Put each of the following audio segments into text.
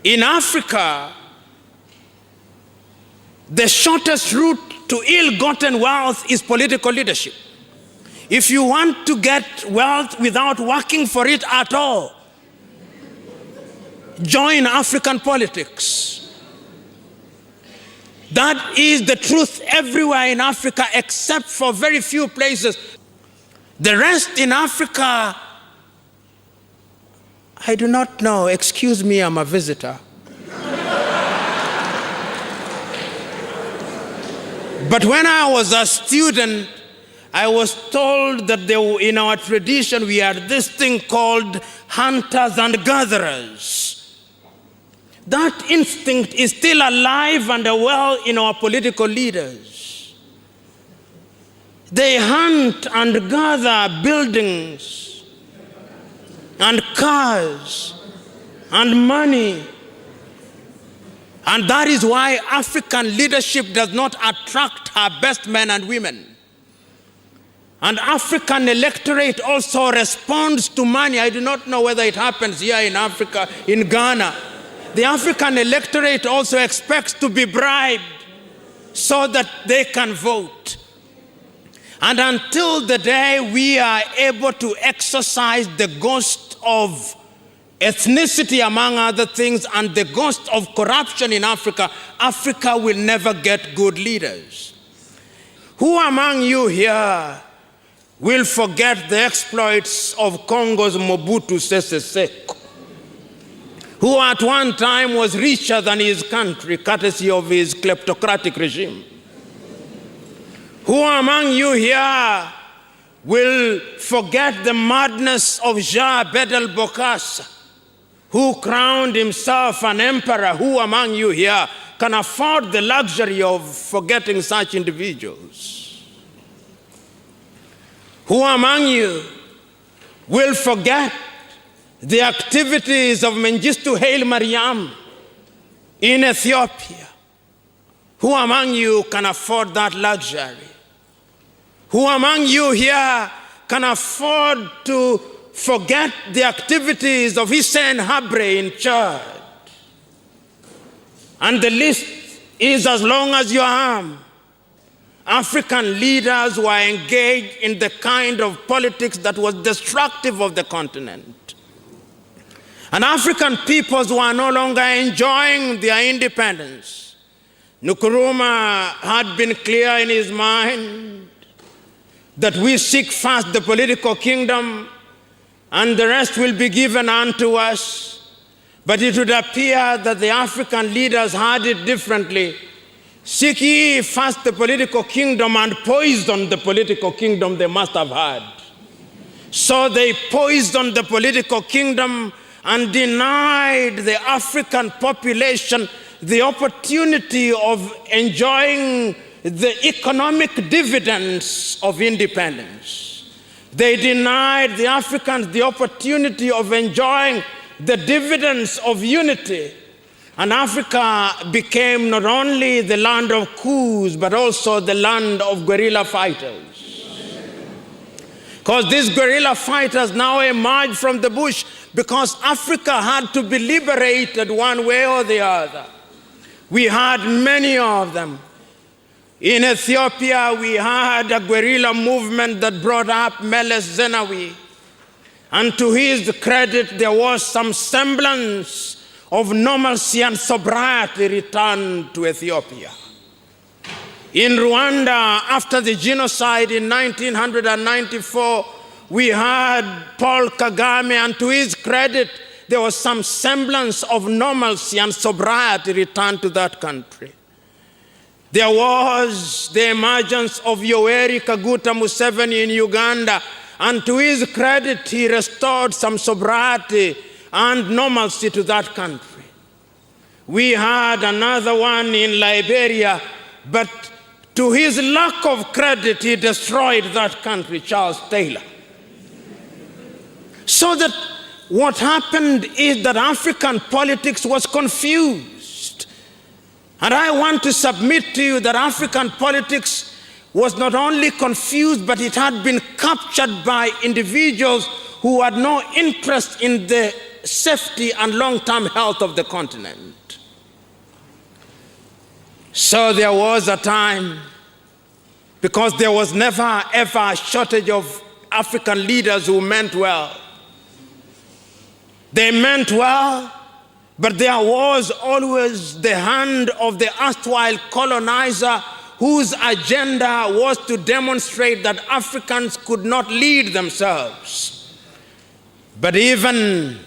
In Africa, the shortest route to ill-gotten wealth is political leadership. If you want to get wealth without working for it at all, join African politics. That is the truth everywhere in Africa except for very few places. The rest in Africa, I do not know. Excuse me, I'm a visitor. But when I was a student, I was told that in our tradition we had this thing called hunters and gatherers. That instinct is still alive and well in our political leaders. They hunt and gather buildings and cars and money. And that is why African leadership does not attract her best men and women. And African electorate also responds to money. I do not know whether it happens here in Africa, in Ghana. The African electorate also expects to be bribed so that they can vote. And until the day we are able to exercise the ghost of ethnicity, among other things, and the ghost of corruption in Africa, Africa will never get good leaders. Who among you here will forget the exploits of Congo's Mobutu Sese Seko, who at one time was richer than his country, courtesy of his kleptocratic regime? Who among you here will forget the madness of Jean Bedel Bokassa, who crowned himself an emperor? Who among you here can afford the luxury of forgetting such individuals? Who among you will forget the activities of Mengistu Haile Mariam in Ethiopia? Who among you can afford that luxury? Who among you here can afford to forget the activities of Hissène Habré in Chad? And the list is as long as your arm. African leaders were engaged in the kind of politics that was destructive of the continent. And African peoples were no longer enjoying their independence. Nkrumah had been clear in his mind that we seek first the political kingdom and the rest will be given unto us. But it would appear that the African leaders had it differently. Seek ye first the political kingdom and poison the political kingdom they must have had. So they poisoned the political kingdom and denied the African population the opportunity of enjoying the economic dividends of independence. They denied the Africans the opportunity of enjoying the dividends of unity. And Africa became not only the land of coups, but also the land of guerrilla fighters. Because these guerrilla fighters now emerged from the bush because Africa had to be liberated one way or the other. We had many of them. In Ethiopia, we had a guerrilla movement that brought up Meles Zenawi. And to his credit, there was some semblance of normalcy and sobriety returned to Ethiopia. In Rwanda, after the genocide in 1994, we had Paul Kagame, and to his credit, there was some semblance of normalcy and sobriety returned to that country. There was the emergence of Yoweri Kaguta Museveni in Uganda, and to his credit, he restored some sobriety and normalcy to that country. We had another one in Liberia, but to his lack of credit, he destroyed that country, Charles Taylor. So that what happened is that African politics was confused. And I want to submit to you that African politics was not only confused, but it had been captured by individuals who had no interest in the safety and long-term health of the continent. So there was a time, because there was never ever a shortage of African leaders who meant well. They meant well, but there was always the hand of the erstwhile colonizer whose agenda was to demonstrate that Africans could not lead themselves. But even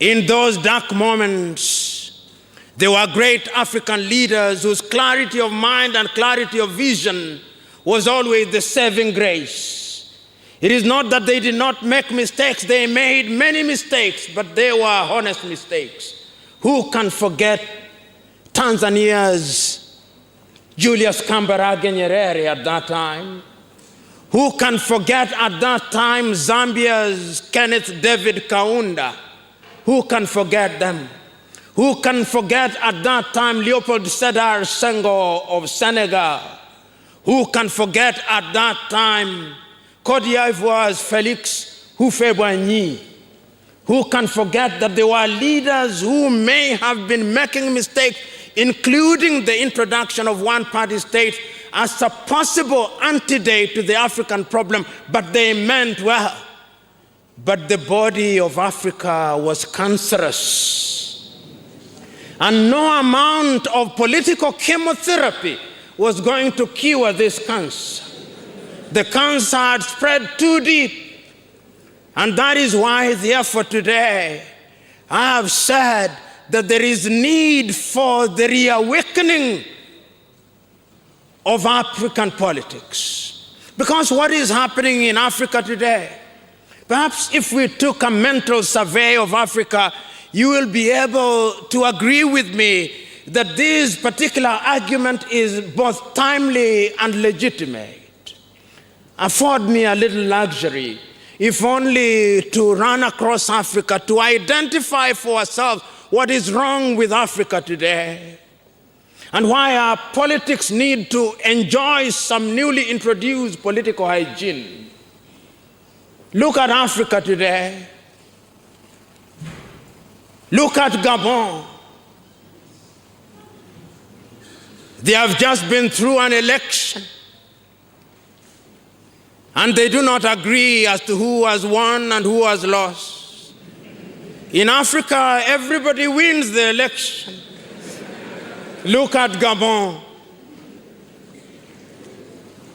in those dark moments, there were great African leaders whose clarity of mind and clarity of vision was always the saving grace. It is not that they did not make mistakes. They made many mistakes, but they were honest mistakes. Who can forget Tanzania's Julius Kambarage Nyerere at that time? Who can forget at that time Zambia's Kenneth David Kaunda? Who can forget them? Who can forget at that time Leopold Sedar Senghor of Senegal? Who can forget at that time Côte d'Ivoire's Félix Houphouët-Boigny? Who can forget that there were leaders who may have been making mistakes, including the introduction of one-party state as a possible antidote to the African problem, but they meant well. But the body of Africa was cancerous. And no amount of political chemotherapy was going to cure this cancer. The cancer had spread too deep. And that is why, therefore, today, I have said that there is need for the reawakening of African politics. Because what is happening in Africa today, perhaps if we took a mental survey of Africa, you will be able to agree with me that this particular argument is both timely and legitimate. Afford me a little luxury, if only to run across Africa, to identify for ourselves what is wrong with Africa today, and why our politics need to enjoy some newly introduced political hygiene. Look at Africa today. Look at Gabon. They have just been through an election, and they do not agree as to who has won and who has lost. In Africa, everybody wins the election. Look at Gabon.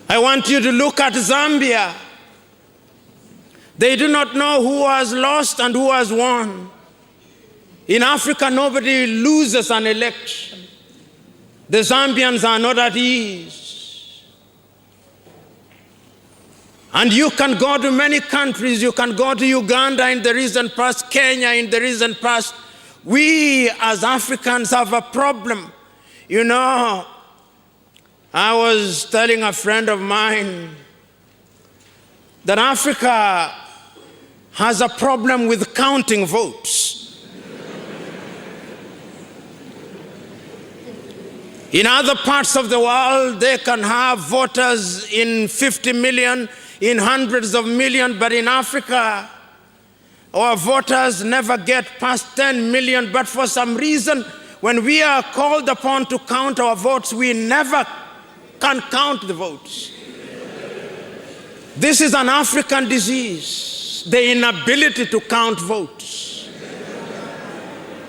I want you to look at Zambia. They do not know who has lost and who has won. In Africa, nobody loses an election. The Zambians are not at ease. And you can go to many countries. You can go to Uganda in the recent past, Kenya in the recent past. We as Africans have a problem. You know, I was telling a friend of mine that Africa has a problem with counting votes. In other parts of the world, they can have voters in 50 million, in hundreds of millions, but in Africa, our voters never get past 10 million, but for some reason, when we are called upon to count our votes, we never can count the votes. This is an African disease, the inability to count votes.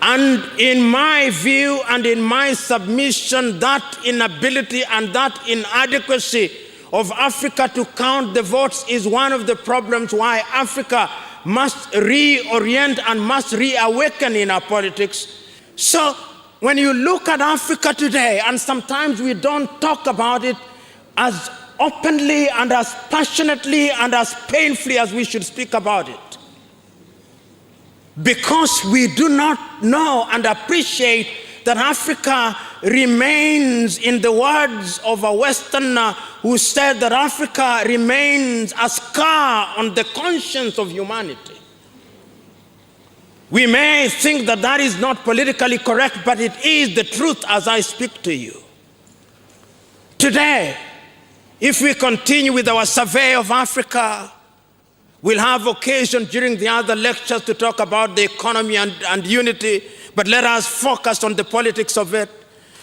And in my view and in my submission, that inability and that inadequacy of Africa to count the votes is one of the problems why Africa must reorient and must reawaken in our politics. So when you look at Africa today, and sometimes we don't talk about it as openly and as passionately and as painfully as we should speak about it, because we do not know and appreciate that Africa remains, in the words of a Westerner who said that Africa remains a scar on the conscience of humanity. We may think that that is not politically correct, but it is the truth as I speak to you. Today, if we continue with our survey of Africa, We'll have occasion during the other lectures to talk about the economy and unity, but let us focus on the politics of it.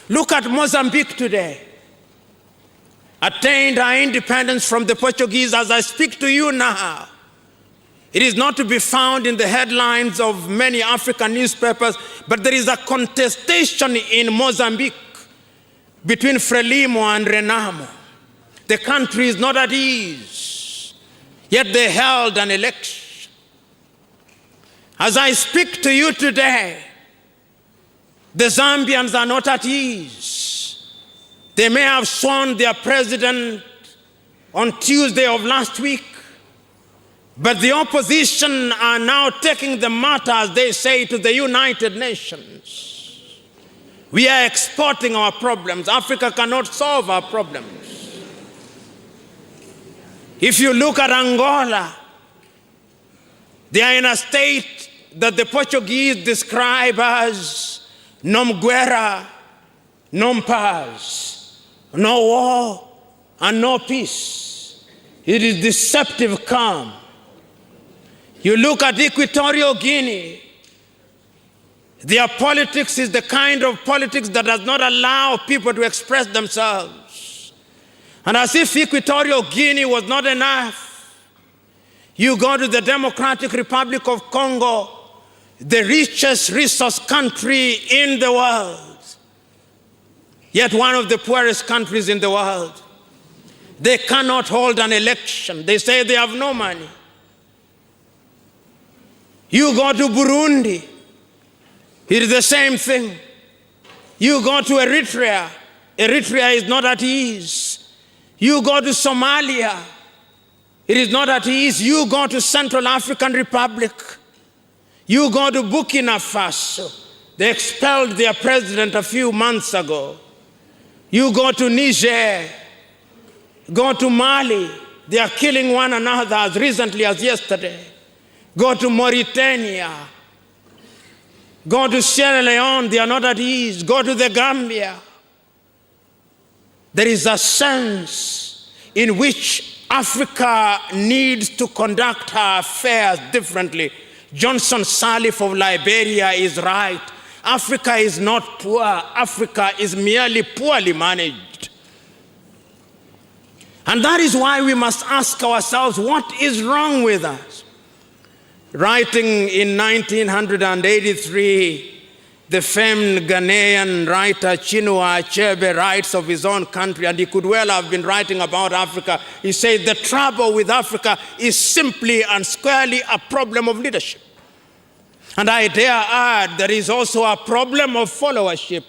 Look at Mozambique today. Attained our independence from the Portuguese. As I speak to you now, it is not to be found in the headlines of many African newspapers, but there is a contestation in Mozambique between Frelimo and Renamo. The country is not at ease, yet they held an election. As I speak to you today, the Zambians are not at ease. They may have sworn their president on Tuesday of last week, but the opposition are now taking the matter, as they say, to the United Nations. We are exporting our problems. Africa cannot solve our problems. If you look at Angola, they are in a state that the Portuguese describe as non guerra, non paz, no war and no peace. It is deceptive calm. You look at Equatorial Guinea, their politics is the kind of politics that does not allow people to express themselves. And as if Equatorial Guinea was not enough, you go to the Democratic Republic of Congo, the richest resource country in the world, yet one of the poorest countries in the world. They cannot hold an election. They say they have no money. You go to Burundi, it is the same thing. You go to Eritrea, Eritrea is not at ease. You go to Somalia, it is not at ease. You go to Central African Republic, you go to Burkina Faso, they expelled their president a few months ago. You go to Niger, go to Mali, they are killing one another as recently as yesterday. Go to Mauritania, go to Sierra Leone, they are not at ease. Go to the Gambia. There is a sense in which Africa needs to conduct her affairs differently. Johnson Sirleaf of Liberia is right. Africa is not poor. Africa is merely poorly managed. And that is why we must ask ourselves, what is wrong with us? Writing in 1983, the famed Ghanaian writer Chinua Achebe writes of his own country, and he could well have been writing about Africa. He says, the trouble with Africa is simply and squarely a problem of leadership. And I dare add, there is also a problem of followership.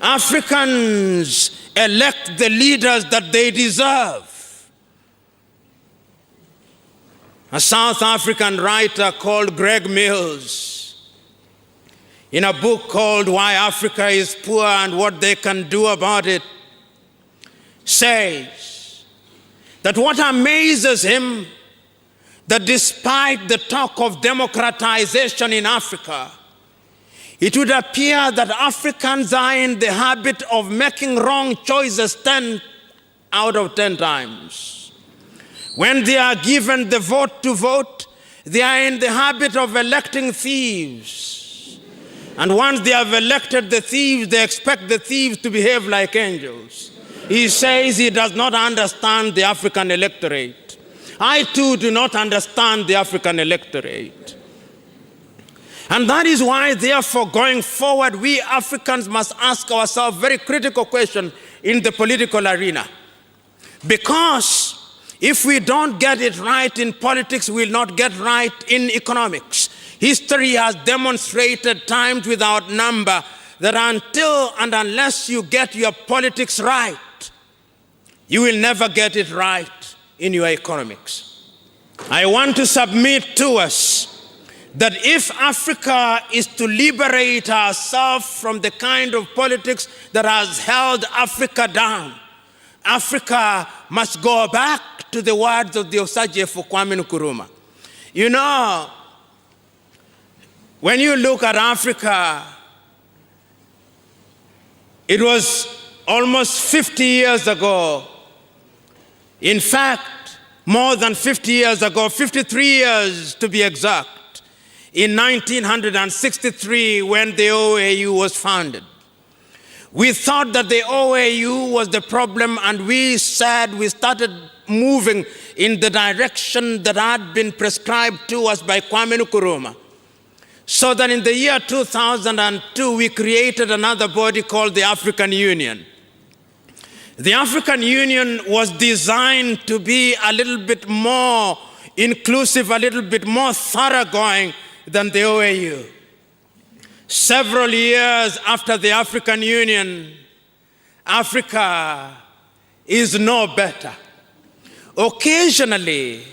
Africans elect the leaders that they deserve. A South African writer called Greg Mills, in a book called Why Africa is Poor and What They Can Do About It, says that what amazes him, that despite the talk of democratization in Africa, it would appear that Africans are in the habit of making wrong choices 10 out of 10 times. When they are given the vote to vote, they are in the habit of electing thieves. And once they have elected the thieves, they expect the thieves to behave like angels. He says he does not understand the African electorate. I too do not understand the African electorate. And that is why, therefore, going forward, we Africans must ask ourselves a very critical question in the political arena. Because if we don't get it right in politics, we'll not get right in economics. History has demonstrated times without number that until and unless you get your politics right, you will never get it right in your economics. I want to submit to us that if Africa is to liberate herself from the kind of politics that has held Africa down, Africa must go back to the words of the Osagyefo Kwame Nkrumah. You know, when you look at Africa, it was almost 50 years ago. In fact, more than 50 years ago, 53 years to be exact, in 1963 when the OAU was founded. We thought that the OAU was the problem, and we started moving in the direction that had been prescribed to us by Kwame Nkrumah. So that in the year 2002, we created another body called the African Union. The African Union was designed to be a little bit more inclusive, a little bit more thoroughgoing than the OAU. Several years after the African Union, Africa is no better. Occasionally,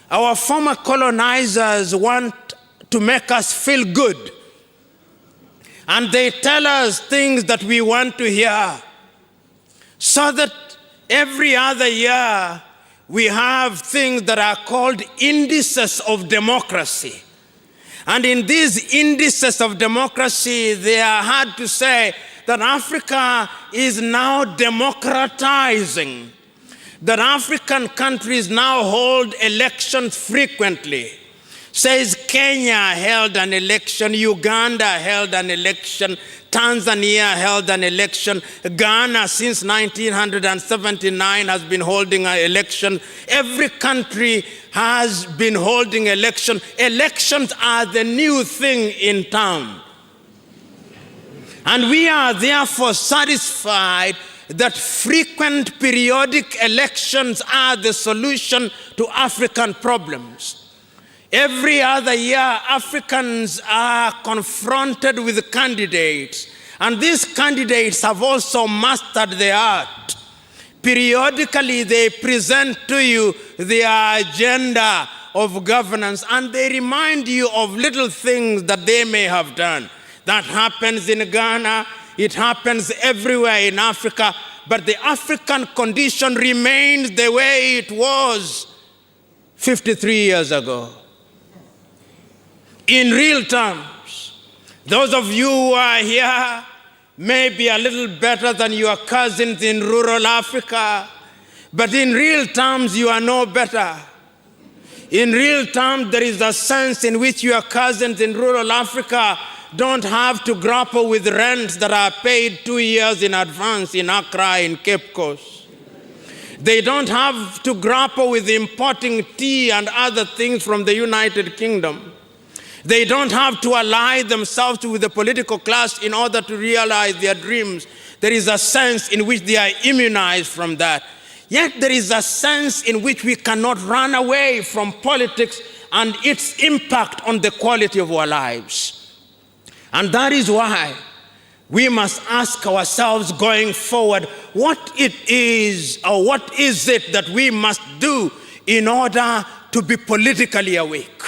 our former colonizers want to make us feel good, and they tell us things that we want to hear, so that every other year we have things that are called indices of democracy. And in these indices of democracy, they are hard to say that Africa is now democratizing, that African countries now hold elections frequently. Says Kenya held an election, Uganda held an election, Tanzania held an election, Ghana since 1979 has been holding an election. Every country has been holding election. Elections are the new thing in town. And we are therefore satisfied that frequent periodic elections are the solution to African problems. Every other year, Africans are confronted with candidates, and these candidates have also mastered the art. Periodically, they present to you their agenda of governance, and they remind you of little things that they may have done. That happens in Ghana, it happens everywhere in Africa, but the African condition remains the way it was 53 years ago. In real terms, those of you who are here may be a little better than your cousins in rural Africa, but in real terms, you are no better. In real terms, there is a sense in which your cousins in rural Africa don't have to grapple with rents that are paid 2 years in advance in Accra, in Cape Coast. They don't have to grapple with importing tea and other things from the United Kingdom. They don't have to ally themselves with the political class in order to realize their dreams. There is a sense in which they are immunized from that. Yet there is a sense in which we cannot run away from politics and its impact on the quality of our lives. And that is why we must ask ourselves going forward, what it is, or what is it that we must do in order to be politically awake?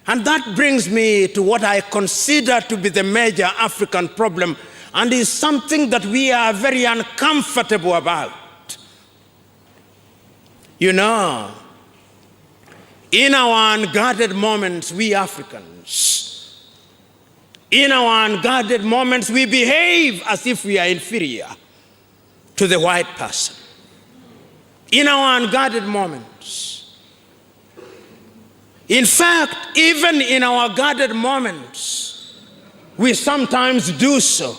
And that brings me to what I consider to be the major African problem, and is something that we are very uncomfortable about. You know, in our unguarded moments, we Africans, in our unguarded moments, we behave as if we are inferior to the white person. In our unguarded moments. In fact, even in our guarded moments, we sometimes do so.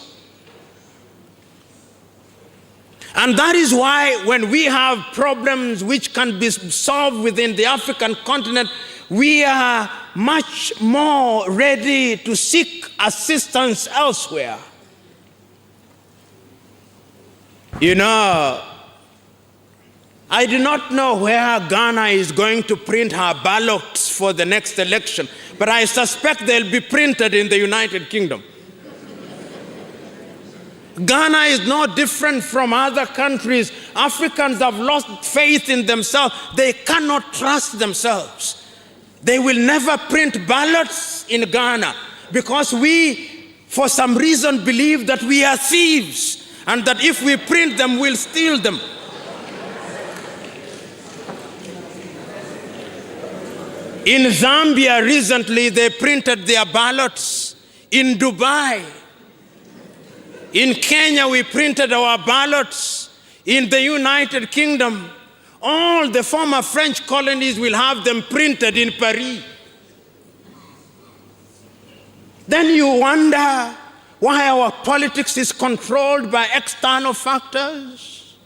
And that is why when we have problems which can be solved within the African continent, we are much more ready to seek assistance elsewhere. You know, I do not know where Ghana is going to print her ballots for the next election, but I suspect they'll be printed in the United Kingdom. Ghana is no different from other countries. Africans have lost faith in themselves. They cannot trust themselves. They will never print ballots in Ghana because we, for some reason, believe that we are thieves and that if we print them, we'll steal them. In Zambia recently, they printed their ballots. In Dubai, in Kenya, we printed our ballots. In the United Kingdom, All the former French colonies will have them printed in Paris. Then you wonder why our politics is controlled by external factors.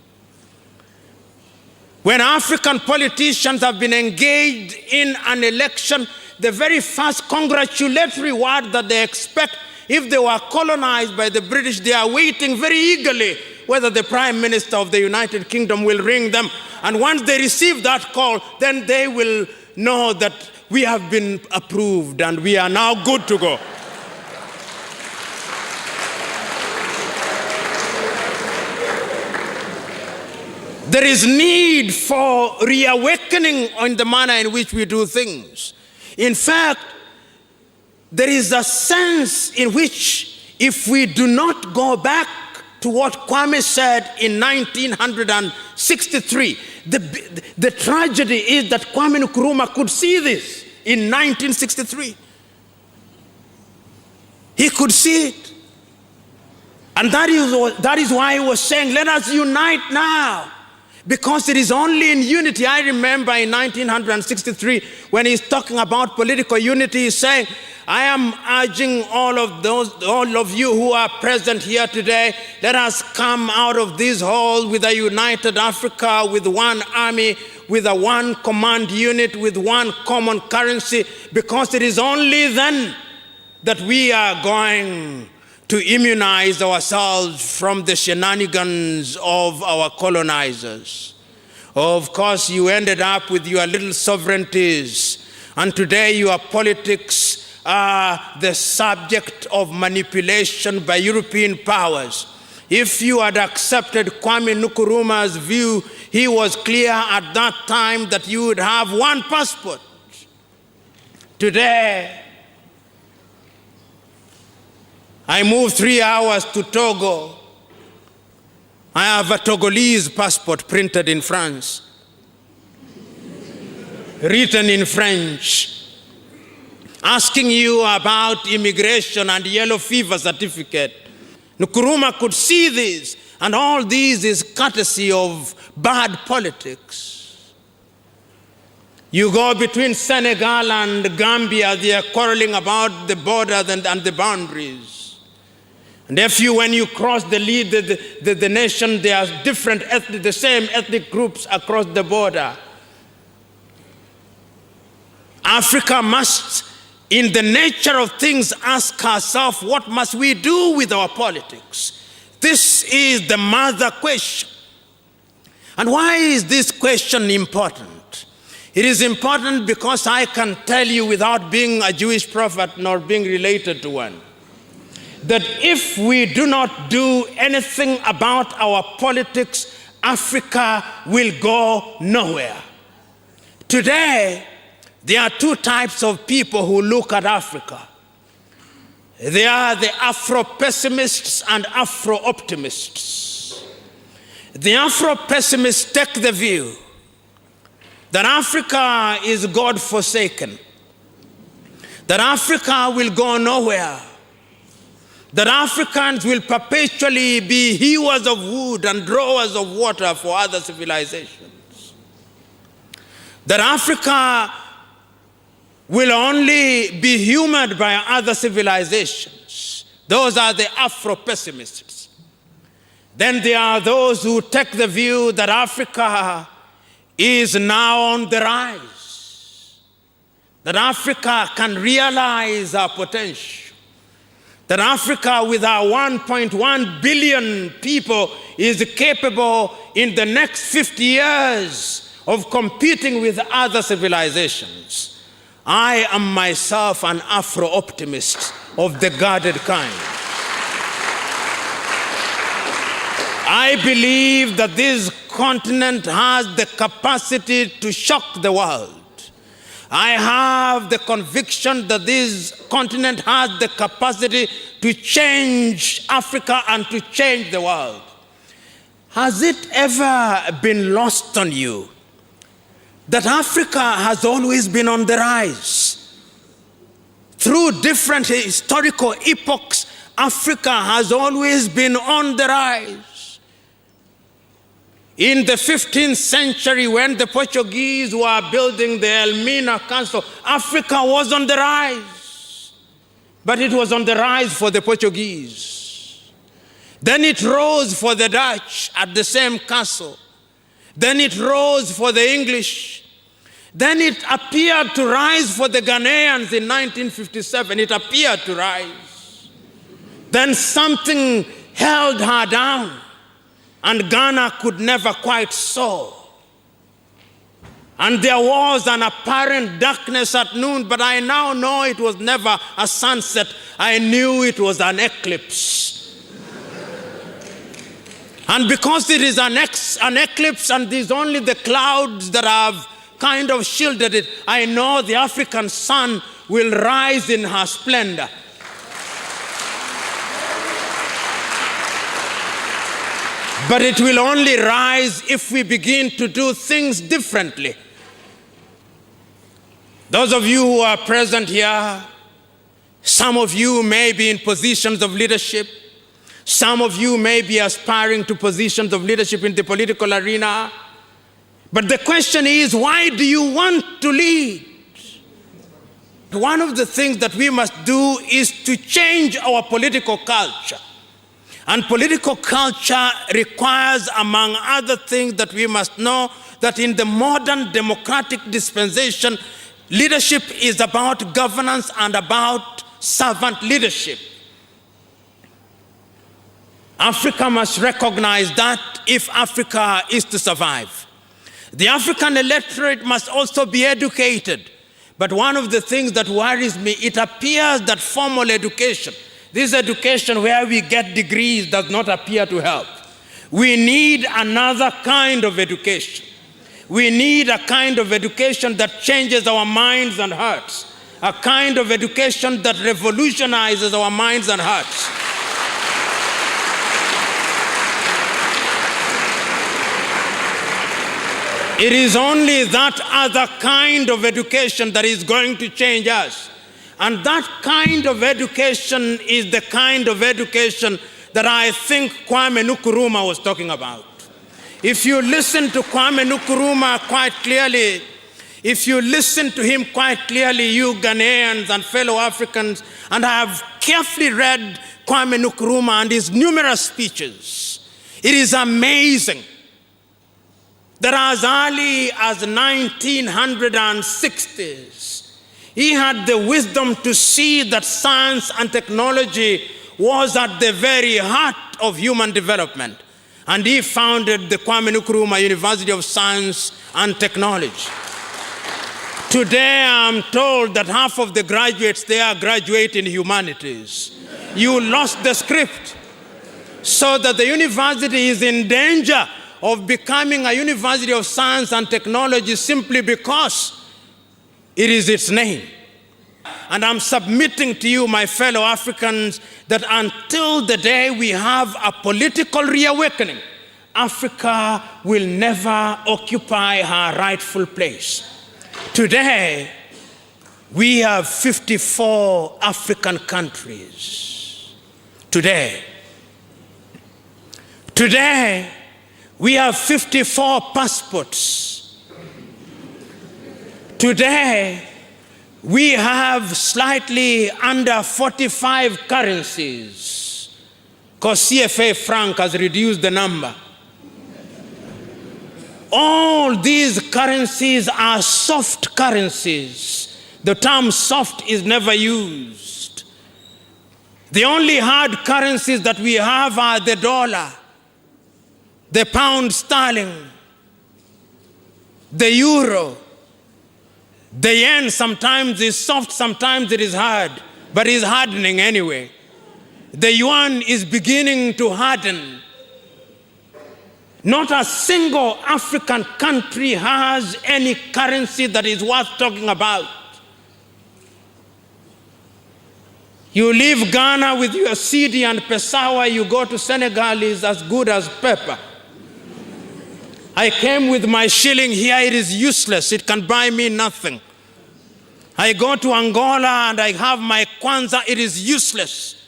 When African politicians have been engaged in an election, the very first congratulatory word that they expect, if they were colonized by the British, they are waiting very eagerly whether the Prime Minister of the United Kingdom will ring them. And once they receive that call, then they will know that we have been approved and we are now good to go. There is need for reawakening in the manner in which we do things. In fact, there is a sense in which if we do not go back to what Kwame said in 1963, the tragedy is that Kwame Nkrumah could see this in 1963. He could see it. And that is why he was saying, let us unite now. Because it is only in unity. I remember in 1963 when he's talking about political unity, he's saying, I am urging all of you who are present here today, let us come out of this hall with a united Africa, with one army, with a one command unit, with one common currency, because it is only then that we are going to immunize ourselves from the shenanigans of our colonizers. Of course, you ended up with your little sovereignties, and today your politics are the subject of manipulation by European powers. If you had accepted Kwame Nkrumah's view, he was clear at that time that you would have one passport. Today, I moved 3 hours to Togo. I have a Togolese passport printed in France, written in French, asking you about immigration and yellow fever certificate. Nkrumah could see this, and all this is courtesy of bad politics. You go between Senegal and Gambia, they are quarreling about the borders and the boundaries. And when you cross the nation, there are the same ethnic groups across the border. Africa must, in the nature of things, ask herself, what must we do with our politics? This is the mother question. And why is this question important? It is important because I can tell you, without being a Jewish prophet nor being related to one, that if we do not do anything about our politics, Africa will go nowhere. Today, there are two types of people who look at Africa. They are the Afro-pessimists and Afro-optimists. The Afro-pessimists take the view that Africa is God-forsaken, that Africa will go nowhere, that Africans will perpetually be hewers of wood and drawers of water for other civilizations, that Africa will only be humored by other civilizations. Those are the Afro-pessimists. Then there are those who take the view that Africa is now on the rise, that Africa can realize our potential, that Africa, with our 1.1 billion people, is capable in the next 50 years of competing with other civilizations. I am myself an Afro-optimist of the guarded kind. I believe that this continent has the capacity to shock the world. I have the conviction that this continent has the capacity to change Africa and to change the world. Has it ever been lost on you that Africa has always been on the rise? Through different historical epochs, Africa has always been on the rise. In the 15th century, when the Portuguese were building the Elmina Castle, Africa was on the rise. But it was on the rise for the Portuguese. Then it rose for the Dutch at the same castle. Then it rose for the English. Then it appeared to rise for the Ghanaians in 1957. It appeared to rise. Then something held her down, and Ghana could never quite soar. And there was an apparent darkness at noon, but I now know it was never a sunset. I knew it was an eclipse. And because it is an eclipse and there's only the clouds that have kind of shielded it, I know the African sun will rise in her splendor. But it will only rise if we begin to do things differently. Those of you who are present here, some of you may be in positions of leadership. Some of you may be aspiring to positions of leadership in the political arena. But the question is, why do you want to lead? One of the things that we must do is to change our political culture. And political culture requires, among other things, that we must know that in the modern democratic dispensation, leadership is about governance and about servant leadership. Africa must recognize that if Africa is to survive. The African electorate must also be educated. But one of the things that worries me, it appears that formal education, this education where we get degrees, does not appear to help. We need another kind of education. We need a kind of education that changes our minds and hearts. A kind of education that revolutionizes our minds and hearts. It is only that other kind of education that is going to change us. And that kind of education is the kind of education that I think Kwame Nkrumah was talking about. If you listen to Kwame Nkrumah quite clearly, if you listen to him quite clearly, you Ghanaians and fellow Africans, and I have carefully read Kwame Nkrumah and his numerous speeches, it is amazing that as early as 1960s, he had the wisdom to see that science and technology was at the very heart of human development. And he founded the Kwame Nkrumah University of Science and Technology. Today, I'm told that half of the graduates there graduate in humanities. You lost the script, so that the university is in danger of becoming a university of science and technology simply because it is its name. And I'm submitting to you, my fellow Africans, that until the day we have a political reawakening, Africa will never occupy her rightful place. Today, we have 54 African countries. Today, we have 54 passports. Today, we have slightly under 45 currencies, because CFA franc has reduced the number. All these currencies are soft currencies. The term soft is never used. The only hard currencies that we have are the dollar, the pound sterling, the euro. The yen sometimes is soft, sometimes it is hard, but it's hardening anyway. The yuan is beginning to harden. Not a single African country has any currency that is worth talking about. You leave Ghana with your cedi and pesawa, you go to Senegal, is as good as pepper. I came with my shilling here, it is useless, it can buy me nothing. I go to Angola and I have my kwanza, it is useless.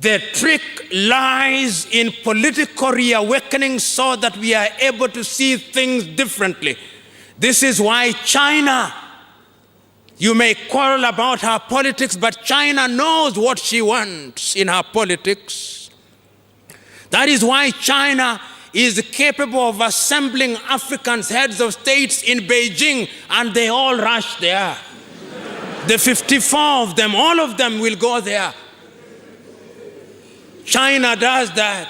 The trick lies in political reawakening so that we are able to see things differently. This is why China, you may quarrel about her politics, but China knows what she wants in her politics. That is why China is capable of assembling Africans, heads of states in Beijing, and they all rush there. The 54 of them, all of them will go there. China does that.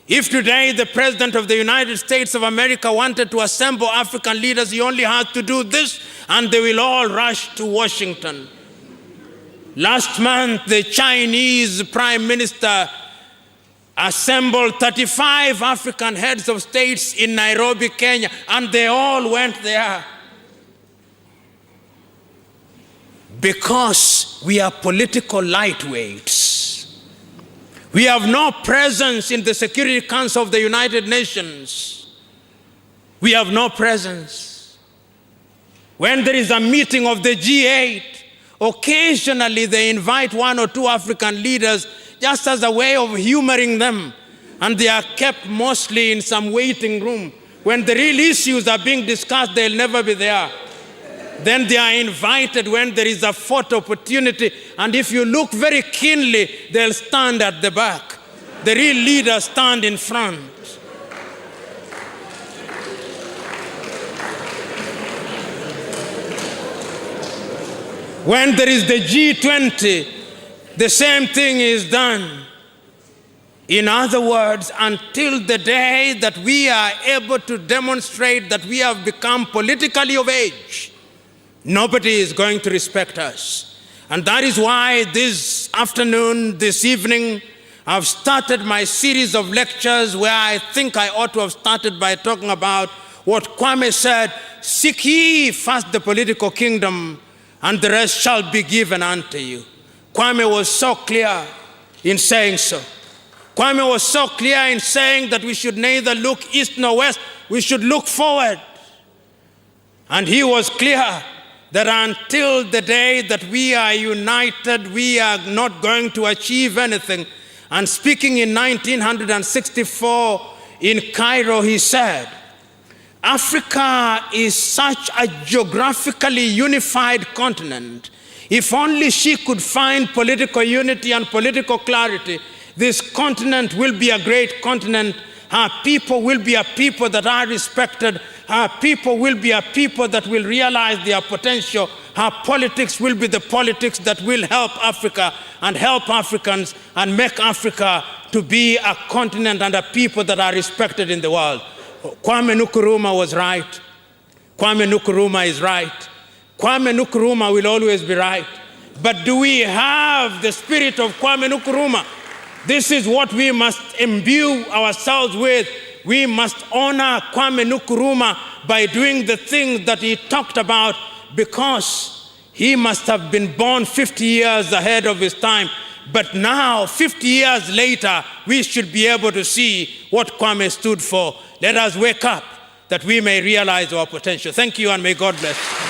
If today the President of the United States of America wanted to assemble African leaders, he only has to do this, and they will all rush to Washington. Last month, the Chinese Prime Minister assembled 35 African heads of states in Nairobi, Kenya, and they all went there. Because we are political lightweights. We have no presence in the Security Council of the United Nations. We have no presence. When there is a meeting of the G8, occasionally they invite 1 or 2 African leaders just as a way of humoring them. And they are kept mostly in some waiting room. When the real issues are being discussed, they'll never be there. Then they are invited when there is a photo opportunity. And if you look very keenly, they'll stand at the back. The real leaders stand in front. When there is the G20, the same thing is done. In other words, until the day that we are able to demonstrate that we have become politically of age, nobody is going to respect us. And that is why this afternoon, this evening, I've started my series of lectures where I think I ought to have started by talking about what Kwame said, "Seek ye first the political kingdom, and the rest shall be given unto you." Kwame was so clear in saying so. Kwame was so clear in saying that we should neither look east nor west, we should look forward. And he was clear that until the day that we are united, we are not going to achieve anything. And speaking in 1964 in Cairo, he said, Africa is such a geographically unified continent. If only she could find political unity and political clarity, this continent will be a great continent. Her people will be a people that are respected. Her people will be a people that will realize their potential. Her politics will be the politics that will help Africa and help Africans and make Africa to be a continent and a people that are respected in the world. Kwame Nkrumah was right. Kwame Nkrumah is right. Kwame Nkrumah will always be right. But do we have the spirit of Kwame Nkrumah? This is what we must imbue ourselves with. We must honor Kwame Nkrumah by doing the things that he talked about, because he must have been born 50 years ahead of his time. But now, 50 years later, we should be able to see what Kwame stood for. Let us wake up that we may realize our potential. Thank you, and may God bless.